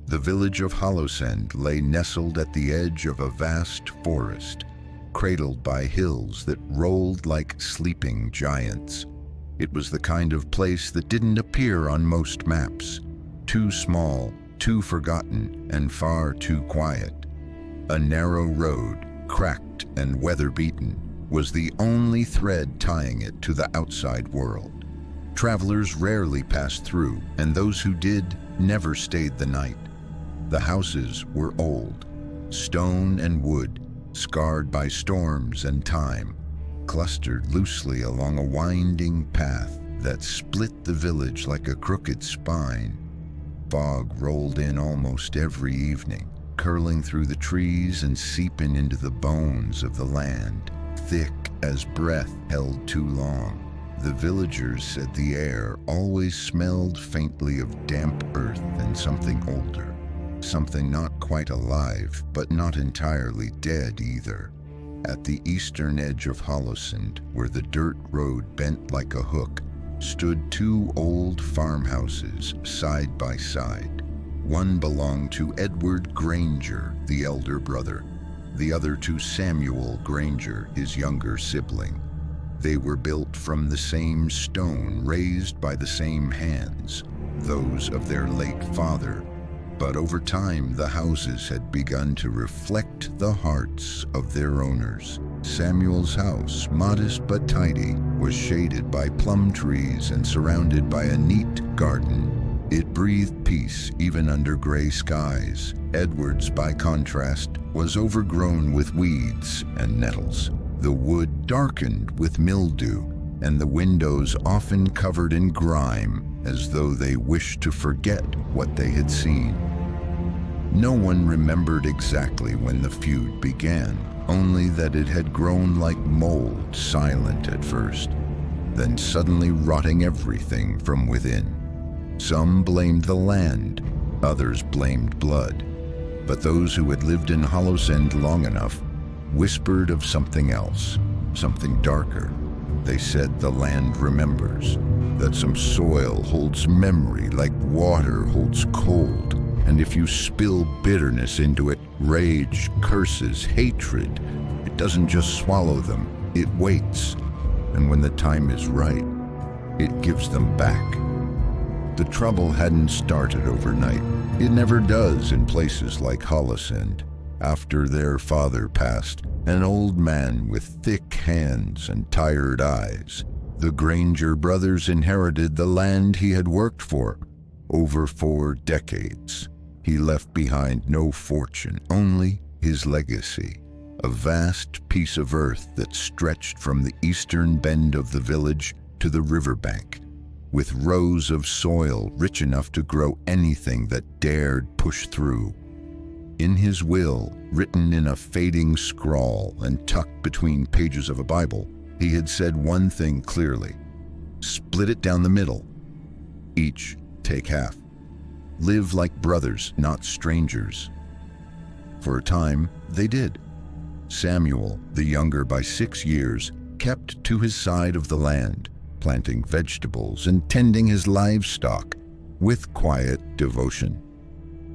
The village of Hollowsend lay nestled at the edge of a vast forest, cradled by hills that rolled like sleeping giants. It was the kind of place that didn't appear on most maps. Too small, too forgotten, and far too quiet. A narrow road, cracked and weather-beaten, was the only thread tying it to the outside world. Travelers rarely passed through, and those who did never stayed the night. The houses were old, stone and wood, scarred by storms and time, clustered loosely along a winding path that split the village like a crooked spine. Fog rolled in almost every evening, curling through the trees and seeping into the bones of the land, thick as breath held too long. The villagers said the air always smelled faintly of damp earth and something older, something not quite alive, but not entirely dead either. At the eastern edge of Hollowsend, where the dirt road bent like a hook, stood two old farmhouses side by side. One belonged to Edward Granger, the elder brother, the other to Samuel Granger, his younger sibling. They were built from the same stone raised by the same hands, those of their late father. But over time, the houses had begun to reflect the hearts of their owners. Samuel's house, modest but tidy, was shaded by plum trees and surrounded by a neat garden. It breathed peace even under gray skies. Edward's, by contrast, was overgrown with weeds and nettles. The wood darkened with mildew, and the windows often covered in grime, as though they wished to forget what they had seen. No one remembered exactly when the feud began, only that it had grown like mold, silent at first, then suddenly rotting everything from within. Some blamed the land, others blamed blood, but those who had lived in Hollowsend long enough whispered of something else, something darker. They said the land remembers, that some soil holds memory like water holds cold, and if you spill bitterness into it, rage, curses, hatred, it doesn't just swallow them, it waits, and when the time is right, it gives them back. The trouble hadn't started overnight. It never does in places like Hollowsend. After their father passed, an old man with thick hands and tired eyes, the Granger brothers inherited the land he had worked for over 4 decades. He left behind no fortune, only his legacy, a vast piece of earth that stretched from the eastern bend of the village to the riverbank, with rows of soil rich enough to grow anything that dared push through. In his will, written in a fading scrawl and tucked between pages of a Bible, he had said one thing clearly: split it down the middle. Each take half. Live like brothers, not strangers. For a time, they did. Samuel, the younger by 6 years, kept to his side of the land, planting vegetables and tending his livestock with quiet devotion.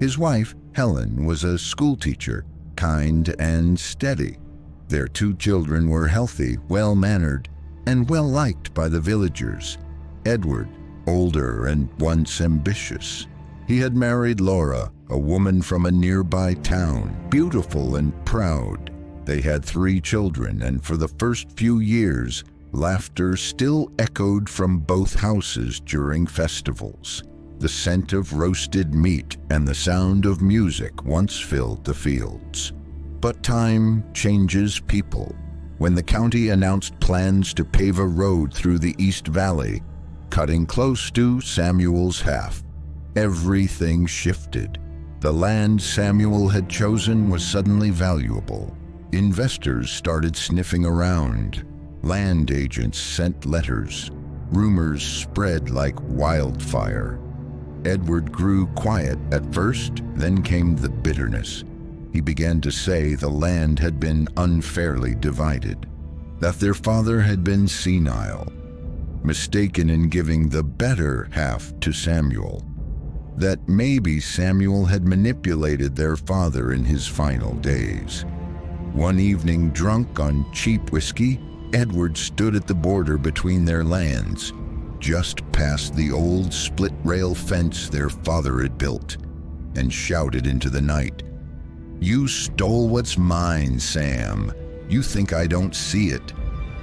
His wife, Helen, was a schoolteacher, kind and steady. Their 2 children were healthy, well-mannered, and well-liked by the villagers. Edward, older and once ambitious. He had married Laura, a woman from a nearby town, beautiful and proud. They had 3 children, and for the first few years, laughter still echoed from both houses during festivals. The scent of roasted meat and the sound of music once filled the fields. But time changes people. When the county announced plans to pave a road through the East Valley, cutting close to Samuel's half, everything shifted. The land Samuel had chosen was suddenly valuable. Investors started sniffing around. Land agents sent letters. Rumors spread like wildfire. Edward grew quiet at first, then came the bitterness. He began to say the land had been unfairly divided, that their father had been senile, mistaken in giving the better half to Samuel. that maybe Samuel had manipulated their father in his final days. One evening, drunk on cheap whiskey, Edward stood at the border between their lands, just past the old split-rail fence their father had built, and shouted into the night, "You stole what's mine, Sam. You think I don't see it.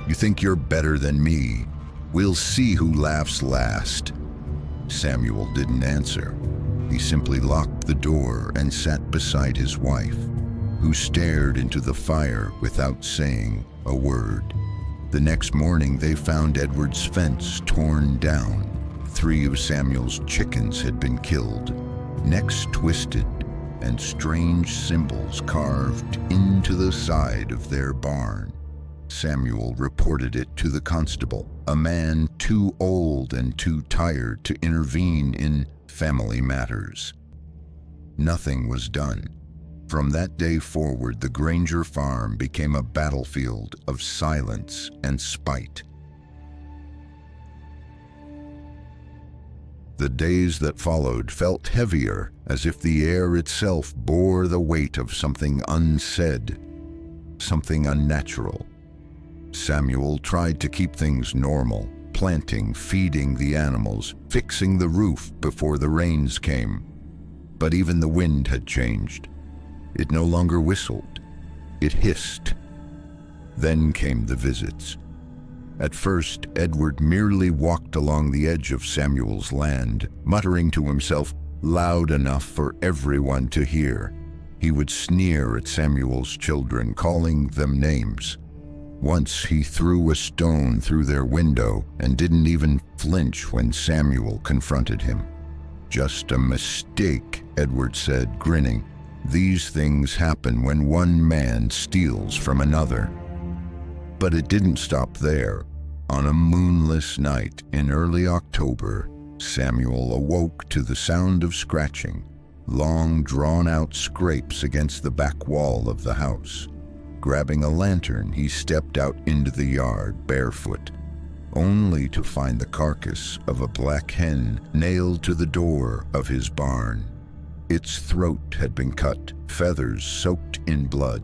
You think you're better than me. We'll see who laughs last." Samuel didn't answer. He simply locked the door and sat beside his wife, who stared into the fire without saying a word. The next morning, they found Edward's fence torn down. 3 of Samuel's chickens had been killed, necks twisted, and strange symbols carved into the side of their barn. Samuel reported it to the constable, a man too old and too tired to intervene in family matters. Nothing was done. From that day forward, the Granger farm became a battlefield of silence and spite. The days that followed felt heavier, as if the air itself bore the weight of something unsaid, something unnatural. Samuel tried to keep things normal, planting, feeding the animals, fixing the roof before the rains came. But even the wind had changed. It no longer whistled. It hissed. Then came the visits. At first, Edward merely walked along the edge of Samuel's land, muttering to himself loud enough for everyone to hear. He would sneer at Samuel's children, calling them names. Once he threw a stone through their window and didn't even flinch when Samuel confronted him. "Just a mistake," Edward said, grinning. "These things happen when one man steals from another." But it didn't stop there. On a moonless night in early October, Samuel awoke to the sound of scratching, long drawn-out scrapes against the back wall of the house. Grabbing a lantern, he stepped out into the yard barefoot, only to find the carcass of a black hen nailed to the door of his barn. Its throat had been cut, feathers soaked in blood.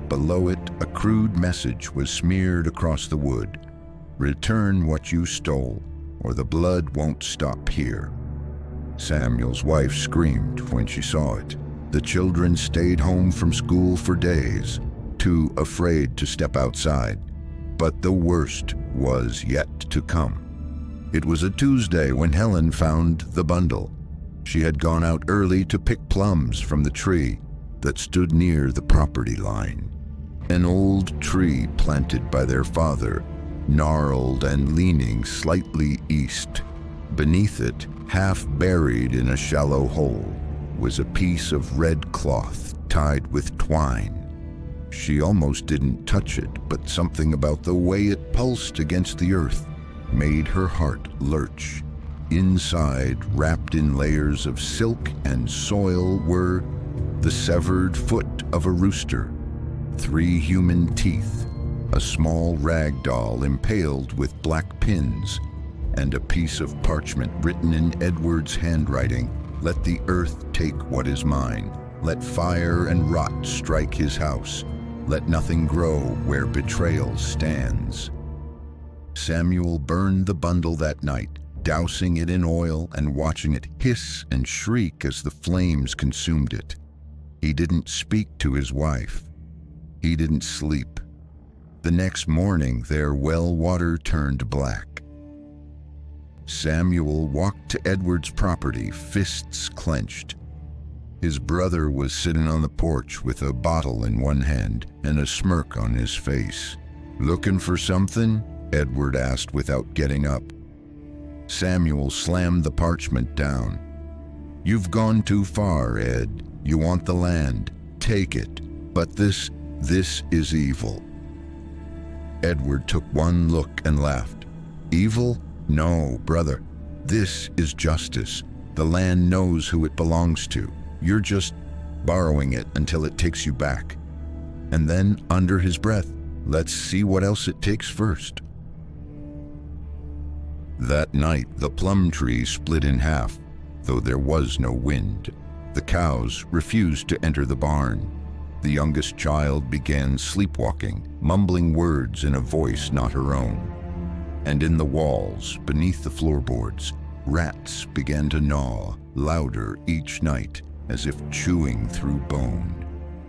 Below it, a crude message was smeared across the wood. "Return what you stole, or the blood won't stop here." Samuel's wife screamed when she saw it. The children stayed home from school for days, too afraid to step outside. But the worst was yet to come. It was a Tuesday when Helen found the bundle. She had gone out early to pick plums from the tree that stood near the property line. An old tree planted by their father, gnarled and leaning slightly east. Beneath it, half buried in a shallow hole, was a piece of red cloth tied with twine. She almost didn't touch it, but something about the way it pulsed against the earth made her heart lurch. Inside, wrapped in layers of silk and soil, were the severed foot of a rooster, 3 human teeth, a small rag doll impaled with black pins, and a piece of parchment written in Edward's handwriting, "Let the earth take what is mine. Let fire and rot strike his house. Let nothing grow where betrayal stands." Samuel burned the bundle that night, dousing it in oil and watching it hiss and shriek as the flames consumed it. He didn't speak to his wife. He didn't sleep. The next morning, their well water turned black. Samuel walked to Edward's property, fists clenched. His brother was sitting on the porch with a bottle in one hand and a smirk on his face. "Looking for something?" Edward asked without getting up. Samuel slammed the parchment down. "You've gone too far, Ed. You want the land. Take it. But this is evil." Edward took one look and laughed. "Evil? No, brother. This is justice. The land knows who it belongs to. You're just borrowing it until it takes you back." And then, under his breath, "Let's see what else it takes first." That night, the plum tree split in half. though there was no wind. The cows refused to enter the barn. The youngest child began sleepwalking, mumbling words in a voice not her own. And in the walls, beneath the floorboards, rats began to gnaw, louder each night, as if chewing through bone.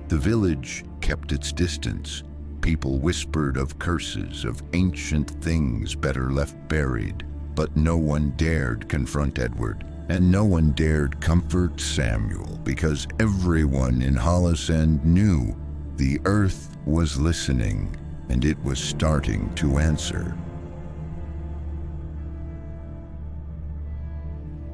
The village kept its distance. People whispered of curses, of ancient things better left buried, but no one dared confront Edward, and no one dared comfort Samuel, because everyone in Hollisend knew the earth was listening, and it was starting to answer.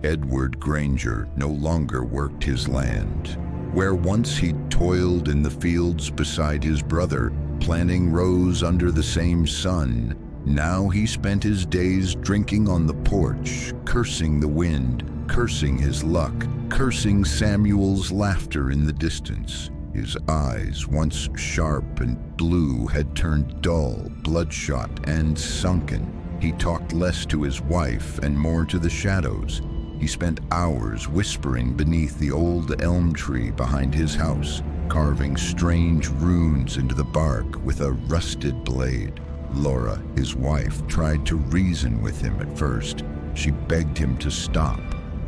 Edward Granger no longer worked his land. Where once he'd toiled in the fields beside his brother, planting rows under the same sun, now he spent his days drinking on the porch, cursing the wind, cursing his luck, cursing Samuel's laughter in the distance. His eyes, once sharp and blue, had turned dull, bloodshot, and sunken. He talked less to his wife and more to the shadows. He spent hours whispering beneath the old elm tree behind his house, carving strange runes into the bark with a rusted blade. Laura, his wife, tried to reason with him at first. She begged him to stop,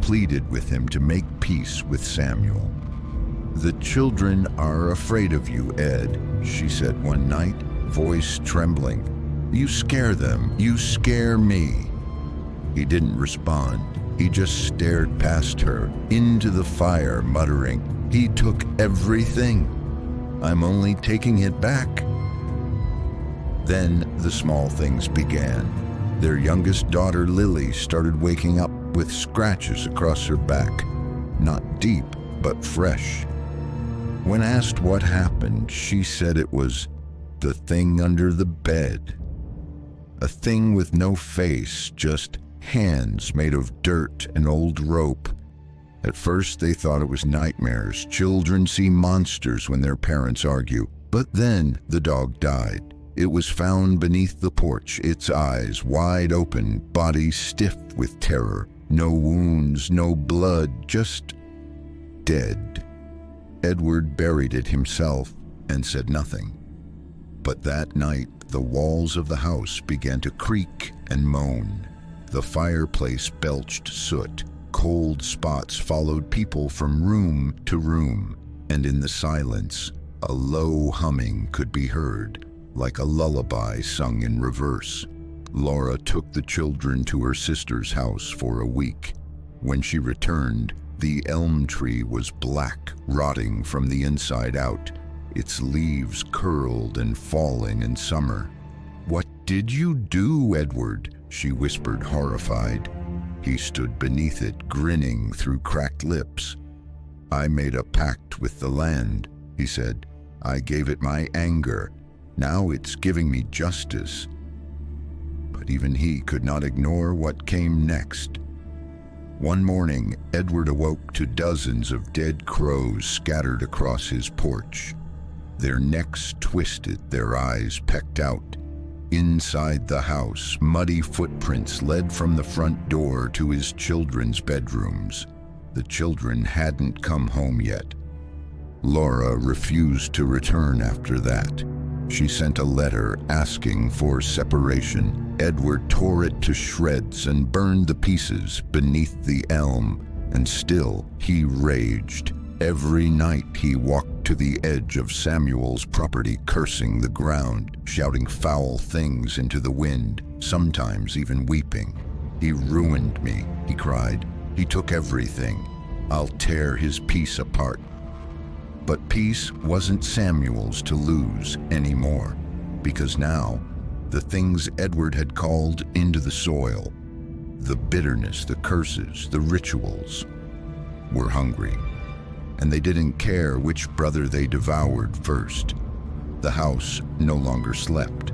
pleaded with him to make peace with Samuel. "The children are afraid of you, Ed," she said one night, voice trembling. "You scare them. You scare me." He didn't respond. He just stared past her, into the fire, muttering, "He took everything. I'm only taking it back." Then the small things began. Their youngest daughter, Lily, started waking up with scratches across her back. Not deep, but fresh. When asked what happened, she said it was the thing under the bed. A thing with no face, just hands made of dirt and old rope. At first they thought it was nightmares. Children see monsters when their parents argue. But then the dog died. It was found beneath the porch, its eyes wide open, body stiff with terror. No wounds, no blood, just dead. Edward buried it himself and said nothing. But that night, the walls of the house began to creak and moan. The fireplace belched soot. Cold spots followed people from room to room, and in the silence, a low humming could be heard, like a lullaby sung in reverse. Laura took the children to her sister's house for a week. When she returned, the elm tree was black, rotting from the inside out, its leaves curled and falling in summer. "What did you do, Edward?" she whispered, horrified. He stood beneath it, grinning through cracked lips. "I made a pact with the land," he said. "I gave it my anger. Now it's giving me justice." But even he could not ignore what came next. One morning, Edward awoke to dozens of dead crows scattered across his porch. Their necks twisted, their eyes pecked out. Inside the house, muddy footprints led from the front door to his children's bedrooms. The children hadn't come home yet. Laura refused to return after that. She sent a letter asking for separation. Edward tore it to shreds and burned the pieces beneath the elm, and still he raged. Every night he walked to the edge of Samuel's property, cursing the ground, shouting foul things into the wind, sometimes even weeping. "He ruined me," he cried. "He took everything. I'll tear his peace apart." But peace wasn't Samuel's to lose anymore, because now the things Edward had called into the soil, the bitterness, the curses, the rituals, were hungry. And they didn't care which brother they devoured first. The house no longer slept.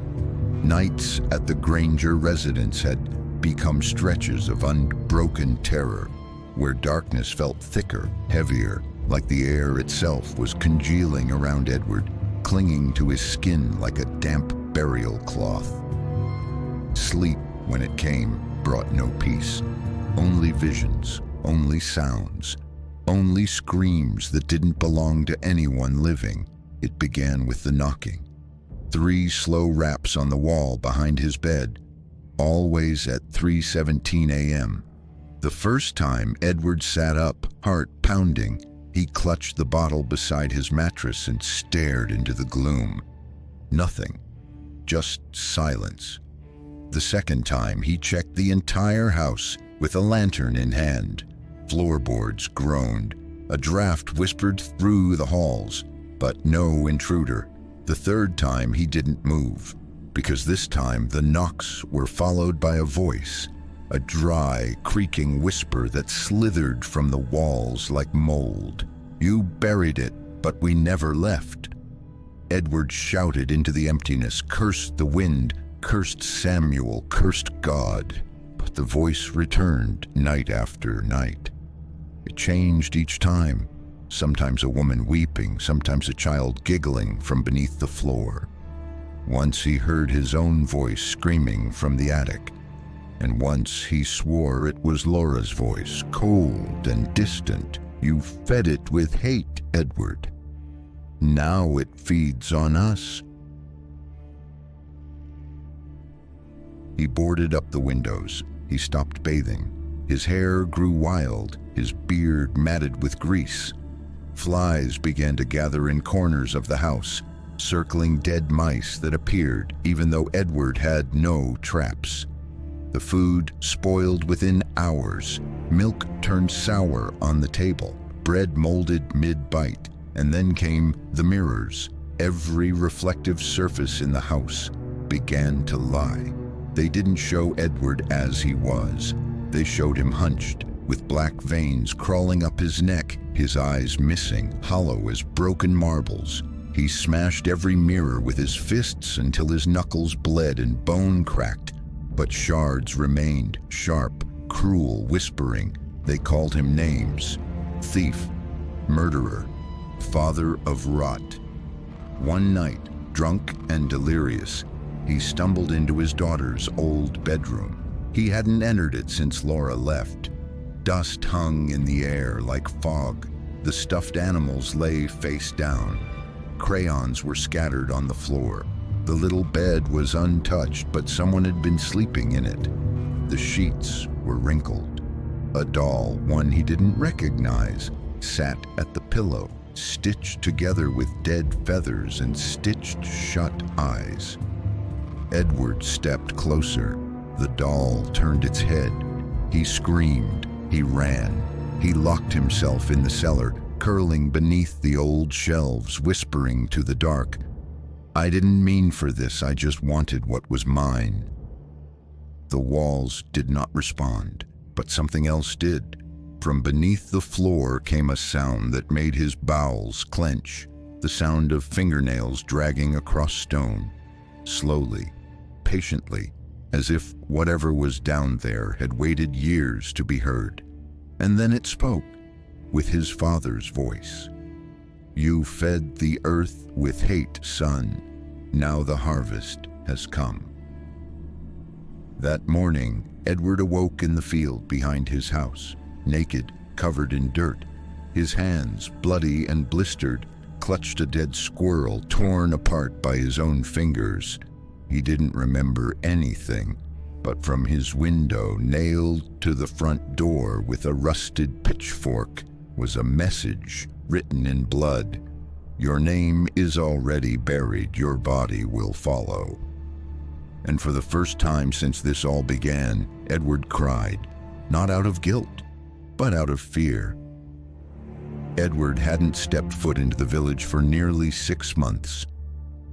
Nights at the Granger residence had become stretches of unbroken terror, where darkness felt thicker, heavier, like the air itself was congealing around Edward, clinging to his skin like a damp burial cloth. Sleep, when it came, brought no peace. Only visions, only sounds, only screams that didn't belong to anyone living. It began with the knocking. 3 slow raps on the wall behind his bed, always at 3:17 a.m. The first time Edward sat up, heart pounding, he clutched the bottle beside his mattress and stared into the gloom. Nothing, just silence. The second time, he checked the entire house with a lantern in hand. Floorboards groaned. A draft whispered through the halls, but no intruder. The third time, he didn't move, because this time the knocks were followed by a voice, a dry, creaking whisper that slithered from the walls like mold. "You buried it, but we never left." Edward shouted into the emptiness, cursed the wind, cursed Samuel, cursed God. But the voice returned night after night. It changed each time, sometimes a woman weeping, sometimes a child giggling from beneath the floor. Once he heard his own voice screaming from the attic, and once he swore it was Laura's voice, cold and distant. "You fed it with hate, Edward. Now it feeds on us." He boarded up the windows. He stopped bathing. His hair grew wild, his beard matted with grease. Flies began to gather in corners of the house, circling dead mice that appeared even though Edward had no traps. The food spoiled within hours. Milk turned sour on the table, bread molded mid-bite, and then came the mirrors. Every reflective surface in the house began to lie. They didn't show Edward as he was. They showed him hunched, with black veins crawling up his neck, his eyes missing, hollow as broken marbles. He smashed every mirror with his fists until his knuckles bled and bone cracked. But shards remained, sharp, cruel, whispering. They called him names: thief, murderer, father of rot. One night, drunk and delirious, he stumbled into his daughter's old bedroom. He hadn't entered it since Laura left. Dust hung in the air like fog. The stuffed animals lay face down. Crayons were scattered on the floor. The little bed was untouched, but someone had been sleeping in it. The sheets were wrinkled. A doll, one he didn't recognize, sat at the pillow, stitched together with dead feathers and stitched shut eyes. Edward stepped closer. The doll turned its head. He screamed. He ran. He locked himself in the cellar, curling beneath the old shelves, whispering to the dark, "I didn't mean for this, I just wanted what was mine." The walls did not respond, but something else did. From beneath the floor came a sound that made his bowels clench, the sound of fingernails dragging across stone, slowly, patiently, as if whatever was down there had waited years to be heard. And then it spoke, with his father's voice. "You fed the earth with hate, son. Now the harvest has come." That morning, Edward awoke in the field behind his house, naked, covered in dirt. His hands, bloody and blistered, clutched a dead squirrel torn apart by his own fingers. He didn't remember anything, but from his window, nailed to the front door with a rusted pitchfork, was a message written in blood. "Your name is already buried, your body will follow." And for the first time since this all began, Edward cried, not out of guilt, but out of fear. Edward hadn't stepped foot into the village for nearly 6 months.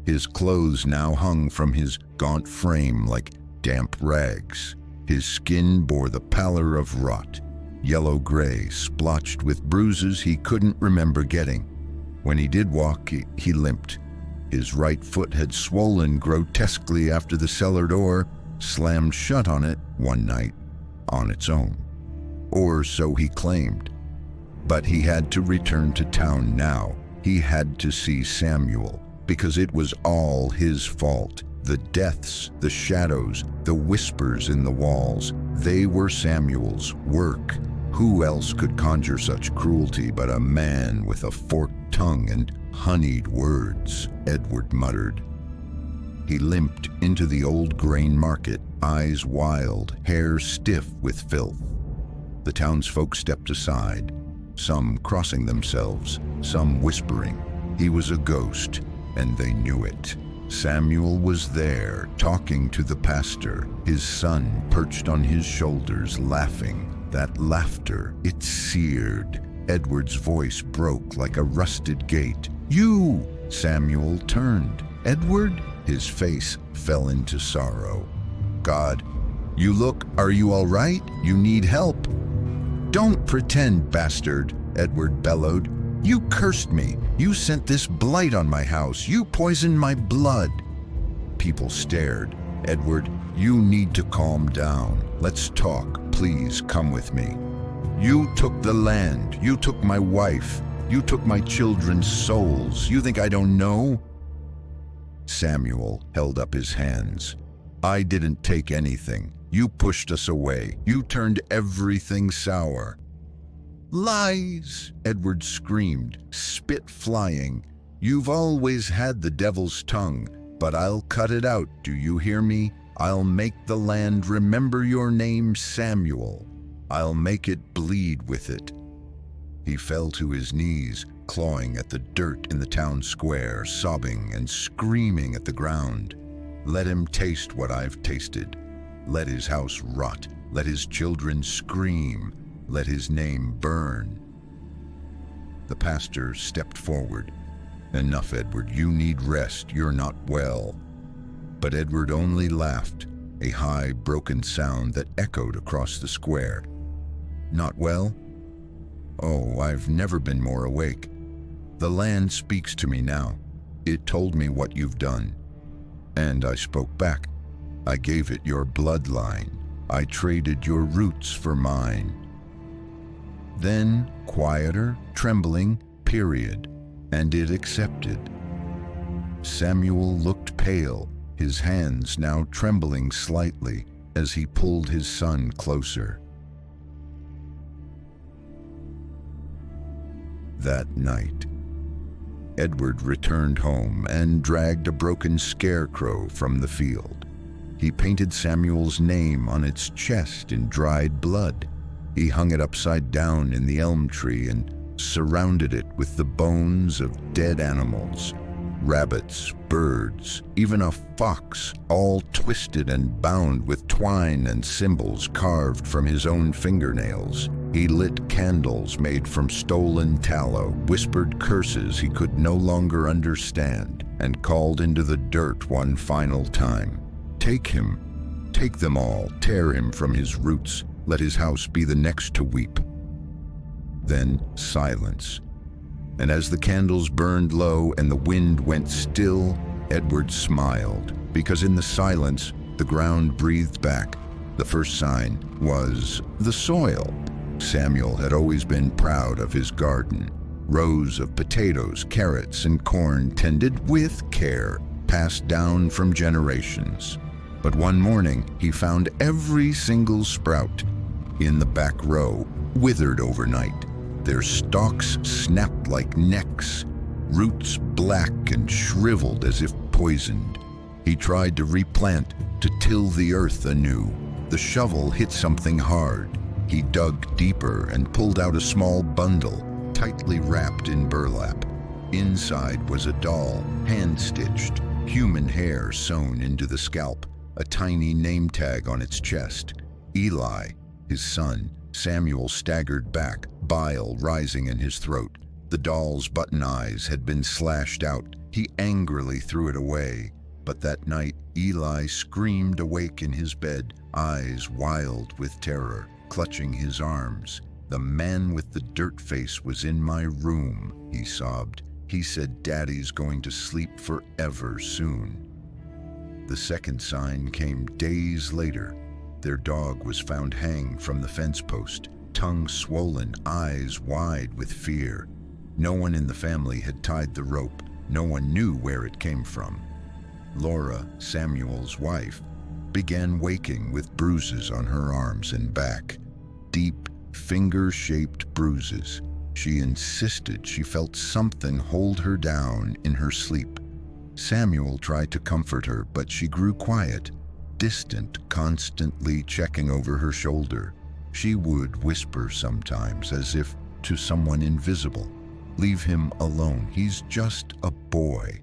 His clothes now hung from his gaunt frame like damp rags. His skin bore the pallor of rot, yellow-gray, splotched with bruises he couldn't remember getting. When he did walk, he limped. His right foot had swollen grotesquely after the cellar door slammed shut on it one night on its own. Or so he claimed. But he had to return to town now. He had to see Samuel, because it was all his fault. The deaths, the shadows, the whispers in the walls, they were Samuel's work. Who else could conjure such cruelty but a man with a forked tongue and honeyed words? Edward muttered. He limped into the old grain market, eyes wild, hair stiff with filth. The townsfolk stepped aside, some crossing themselves, some whispering. He was a ghost, and they knew it. Samuel was there, talking to the pastor, his son perched on his shoulders, laughing. That laughter, it seared. Edward's voice broke like a rusted gate. "You!" Samuel turned. "Edward?" His face fell into sorrow. "God, you look, are you all right? You need help." "Don't pretend, bastard," Edward bellowed. "You cursed me. You sent this blight on my house. You poisoned my blood." People stared. "Edward, you need to calm down. Let's talk. Please come with me. You took the land. You took my wife. You took my children's souls. You think I don't know?" Samuel held up his hands. "I didn't take anything. You pushed us away. You turned everything sour." "Lies!" Edward screamed, spit flying. "You've always had the devil's tongue, but I'll cut it out, do you hear me? I'll make the land remember your name, Samuel. I'll make it bleed with it." He fell to his knees, clawing at the dirt in the town square, sobbing and screaming at the ground. "Let him taste what I've tasted. Let his house rot. Let his children scream. Let his name burn." The pastor stepped forward. "Enough, Edward. You need rest. You're not well." But Edward only laughed, a high, broken sound that echoed across the square. "Not well? Oh, I've never been more awake. The land speaks to me now. It told me what you've done. And I spoke back. I gave it your bloodline. I traded your roots for mine." Then, quieter, trembling, period, and it accepted. Samuel looked pale, his hands now trembling slightly as he pulled his son closer. That night, Edward returned home and dragged a broken scarecrow from the field. He painted Samuel's name on its chest in dried blood. He hung it upside down in the elm tree and surrounded it with the bones of dead animals. Rabbits, birds, even a fox, all twisted and bound with twine and symbols carved from his own fingernails. He lit candles made from stolen tallow, whispered curses he could no longer understand, and called into the dirt one final time. "Take him. Take them all. Tear him from his roots. Let his house be the next to weep." Then silence. And as the candles burned low and the wind went still, Edward smiled, because in the silence, the ground breathed back. The first sign was the soil. Samuel had always been proud of his garden. Rows of potatoes, carrots, and corn tended with care, passed down from generations. But one morning, he found every single sprout in the back row withered overnight. Their stalks snapped like necks, roots black and shriveled as if poisoned. He tried to replant, to till the earth anew. The shovel hit something hard. He dug deeper and pulled out a small bundle, tightly wrapped in burlap. Inside was a doll, hand-stitched, human hair sewn into the scalp, a tiny name tag on its chest. Eli, his son. Samuel staggered back, bile rising in his throat. The doll's button eyes had been slashed out. He angrily threw it away. But that night, Eli screamed awake in his bed, eyes wild with terror, clutching his arms. "The man with the dirt face was in my room," he sobbed. "He said Daddy's going to sleep forever soon." The second sign came days later. Their dog was found hanged from the fence post, tongue swollen, eyes wide with fear. No one in the family had tied the rope. No one knew where it came from. Laura, Samuel's wife, began waking with bruises on her arms and back. Deep, finger-shaped bruises. She insisted she felt something hold her down in her sleep. Samuel tried to comfort her, but she grew quiet, distant, constantly checking over her shoulder. She would whisper sometimes, as if to someone invisible, "Leave him alone, he's just a boy."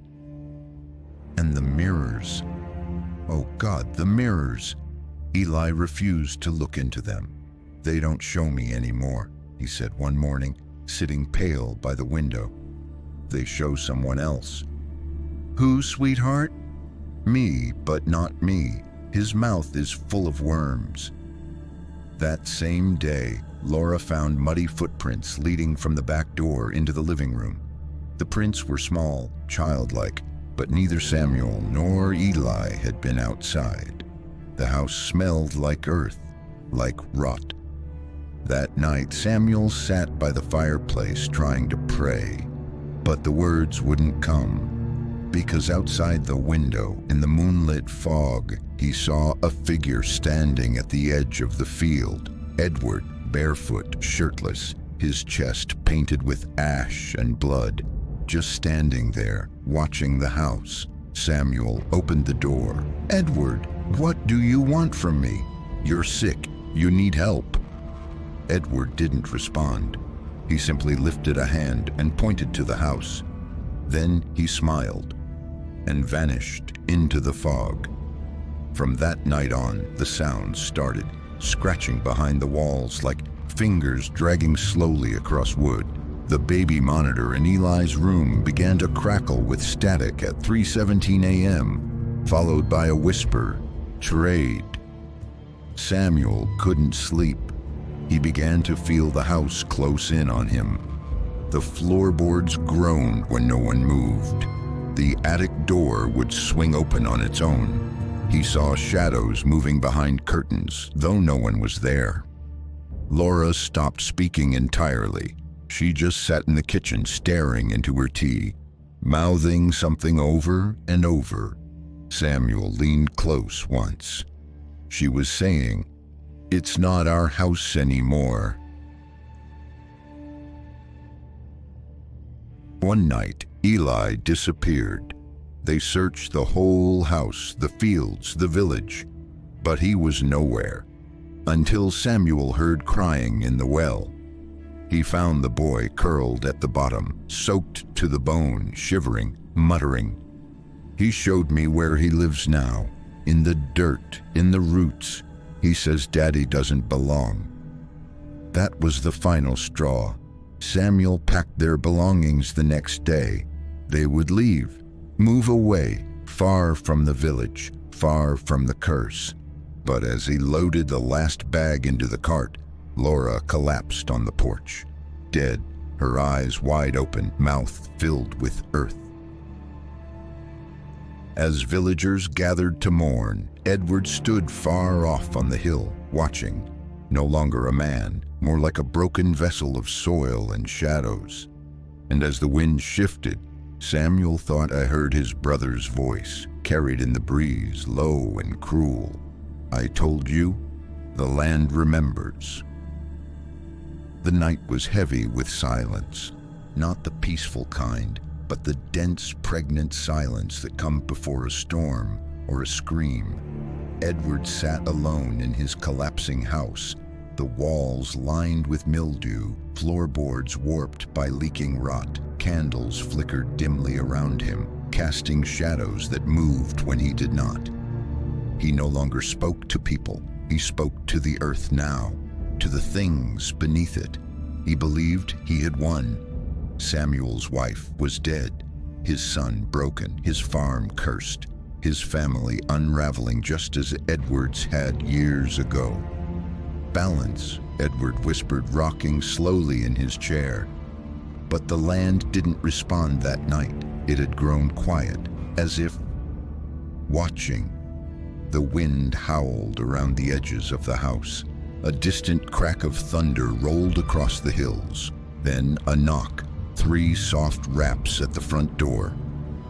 And the mirrors. Oh God, the mirrors. Eli refused to look into them. "They don't show me anymore," he said one morning, sitting pale by the window. "They show someone else." "Who, sweetheart?" "Me, but not me. His mouth is full of worms." That same day, Laura found muddy footprints leading from the back door into the living room. The prints were small, childlike, but neither Samuel nor Eli had been outside. The house smelled like earth, like rot. That night, Samuel sat by the fireplace trying to pray, but the words wouldn't come, because outside the window, in the moonlit fog, he saw a figure standing at the edge of the field. Edward, barefoot, shirtless, his chest painted with ash and blood, just standing there, watching the house. Samuel opened the door. "Edward, what do you want from me? You're sick. You need help." Edward didn't respond. He simply lifted a hand and pointed to the house. Then he smiled and vanished into the fog. From that night on, the sounds started, scratching behind the walls like fingers dragging slowly across wood. The baby monitor in Eli's room began to crackle with static at 3:17 a.m., followed by a whisper, "Trade." Samuel couldn't sleep. He began to feel the house close in on him. The floorboards groaned when no one moved. The attic door would swing open on its own. He saw shadows moving behind curtains, though no one was there. Laura stopped speaking entirely. She just sat in the kitchen staring into her tea, mouthing something over and over. Samuel leaned close once. She was saying, "It's not our house anymore." One night, Eli disappeared. They searched the whole house, the fields, the village, but he was nowhere, until Samuel heard crying in the well. He found the boy curled at the bottom, soaked to the bone, shivering, muttering. "He showed me where he lives now, in the dirt, in the roots. He says Daddy doesn't belong." That was the final straw. Samuel packed their belongings the next day. They would leave, move away, far from the village, far from the curse. But as he loaded the last bag into the cart, Laura collapsed on the porch, dead, her eyes wide open, mouth filled with earth. As villagers gathered to mourn, Edward stood far off on the hill, watching, no longer a man, more like a broken vessel of soil and shadows. And as the wind shifted, Samuel thought I heard his brother's voice, carried in the breeze, low and cruel. "I told you, the land remembers." The night was heavy with silence, not the peaceful kind, but the dense, pregnant silence that comes before a storm or a scream. Edward sat alone in his collapsing house, the walls lined with mildew, floorboards warped by leaking rot. Candles flickered dimly around him, casting shadows that moved when he did not. He no longer spoke to people. He spoke to the earth now, to the things beneath it. He believed he had won. Samuel's wife was dead, his son broken, his farm cursed, his family unraveling just as Edward's had years ago. "Balance," Edward whispered, rocking slowly in his chair. But the land didn't respond that night. It had grown quiet, as if watching. The wind howled around the edges of the house. A distant crack of thunder rolled across the hills. Then a knock, 3 soft raps at the front door.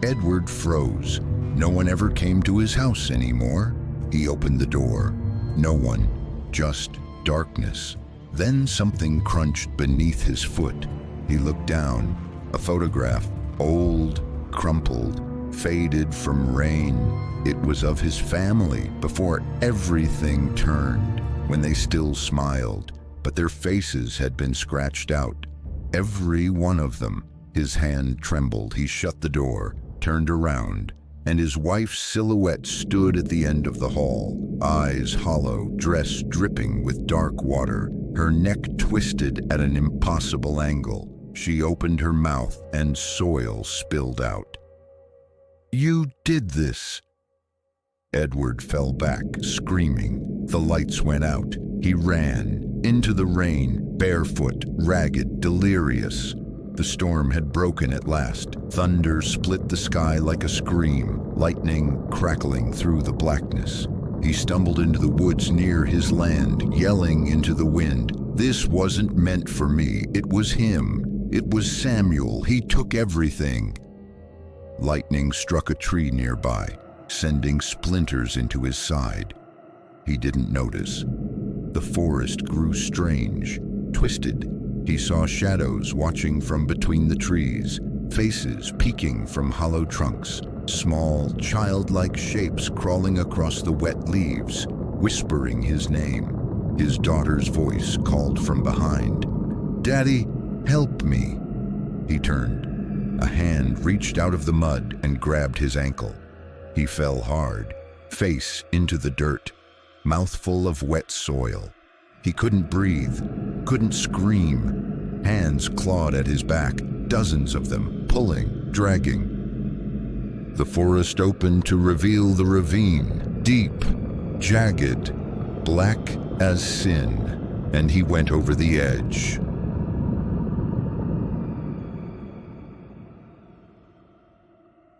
Edward froze. No one ever came to his house anymore. He opened the door. No one, just darkness. Then something crunched beneath his foot. He looked down. A photograph, old, crumpled, faded from rain. It was of his family before everything turned, when they still smiled, but their faces had been scratched out. Every one of them. His hand trembled. He shut the door, turned around, and his wife's silhouette stood at the end of the hall, eyes hollow, dress dripping with dark water, her neck twisted at an impossible angle. She opened her mouth and soil spilled out. "You did this." Edward fell back, screaming. The lights went out. He ran into the rain, barefoot, ragged, delirious. The storm had broken at last. Thunder split the sky like a scream, lightning crackling through the blackness. He stumbled into the woods near his land, yelling into the wind. This wasn't meant for me. It was him. It was Samuel. He took everything. Lightning struck a tree nearby, sending splinters into his side. He didn't notice. The forest grew strange, twisted. He saw shadows watching from between the trees, faces peeking from hollow trunks, small, childlike shapes crawling across the wet leaves, whispering his name. His daughter's voice called from behind. "Daddy, help me." He turned. A hand reached out of the mud and grabbed his ankle. He fell hard, face into the dirt, mouthful of wet soil. He couldn't breathe, couldn't scream. Hands clawed at his back, dozens of them, pulling, dragging. The forest opened to reveal the ravine, deep, jagged, black as sin, and he went over the edge.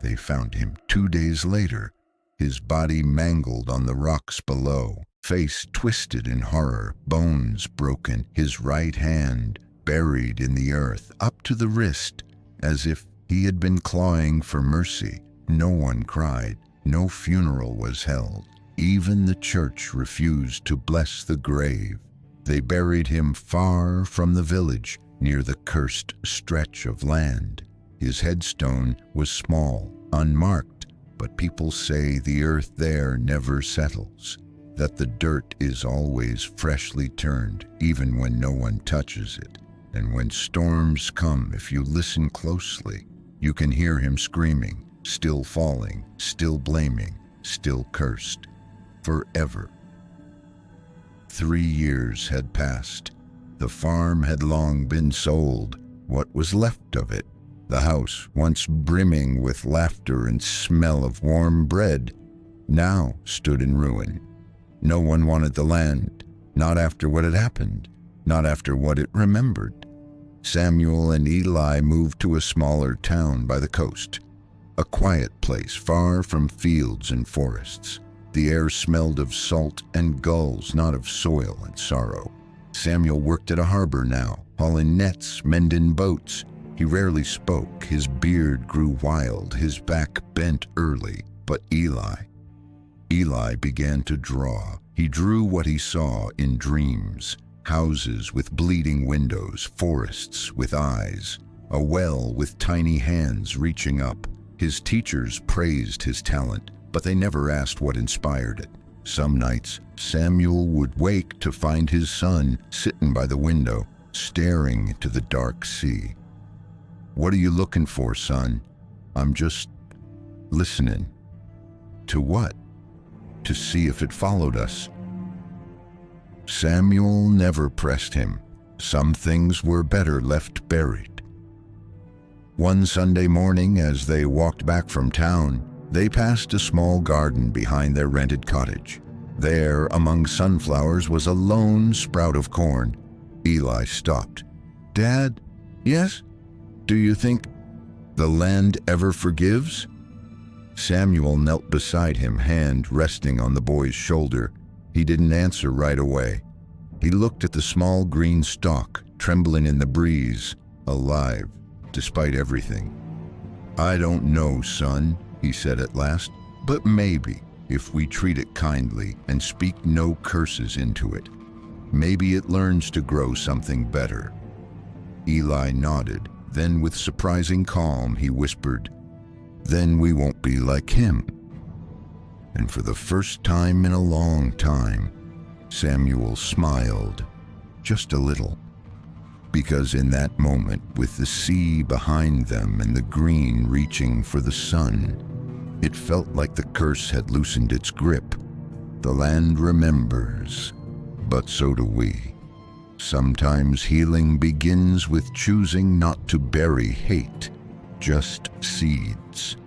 They found him 2 days later, his body mangled on the rocks below, face twisted in horror, bones broken, his right hand buried in the earth up to the wrist, as if he had been clawing for mercy. No one cried, no funeral was held. Even the church refused to bless the grave. They buried him far from the village, near the cursed stretch of land. His headstone was small, unmarked, but people say the earth there never settles, that the dirt is always freshly turned, even when no one touches it. And when storms come, if you listen closely, you can hear him screaming, still falling, still blaming, still cursed, forever. 3 years had passed. The farm had long been sold. What was left of it? The house, once brimming with laughter and smell of warm bread, now stood in ruin. No one wanted the land, not after what had happened, not after what it remembered. Samuel and Eli moved to a smaller town by the coast, a quiet place far from fields and forests. The air smelled of salt and gulls, not of soil and sorrow. Samuel worked at a harbor now, hauling nets, mending boats. He rarely spoke. His beard grew wild, his back bent early. But Eli began to draw. He drew what he saw in dreams. Houses with bleeding windows, forests with eyes, a well with tiny hands reaching up. His teachers praised his talent, but they never asked what inspired it. Some nights, Samuel would wake to find his son sitting by the window, staring into the dark sea. "What are you looking for, son?" "I'm just listening." "To what?" "To see if it followed us." Samuel never pressed him. Some things were better left buried. One Sunday morning, as they walked back from town, they passed a small garden behind their rented cottage. There, among sunflowers, was a lone sprout of corn. Eli stopped. "Dad?" "Yes?" "Do you think the land ever forgives?" Samuel knelt beside him, hand resting on the boy's shoulder. He didn't answer right away. He looked at the small green stalk, trembling in the breeze, alive, despite everything. "I don't know, son," he said at last, "but maybe, if we treat it kindly and speak no curses into it." Maybe it learns to grow something better." Eli nodded. Then with surprising calm, he whispered, "Then we won't be like him." And for the first time in a long time, Samuel smiled, just a little. Because in that moment, with the sea behind them and the green reaching for the sun, it felt like the curse had loosened its grip. The land remembers, but so do we. Sometimes healing begins with choosing not to bury hate, just seeds.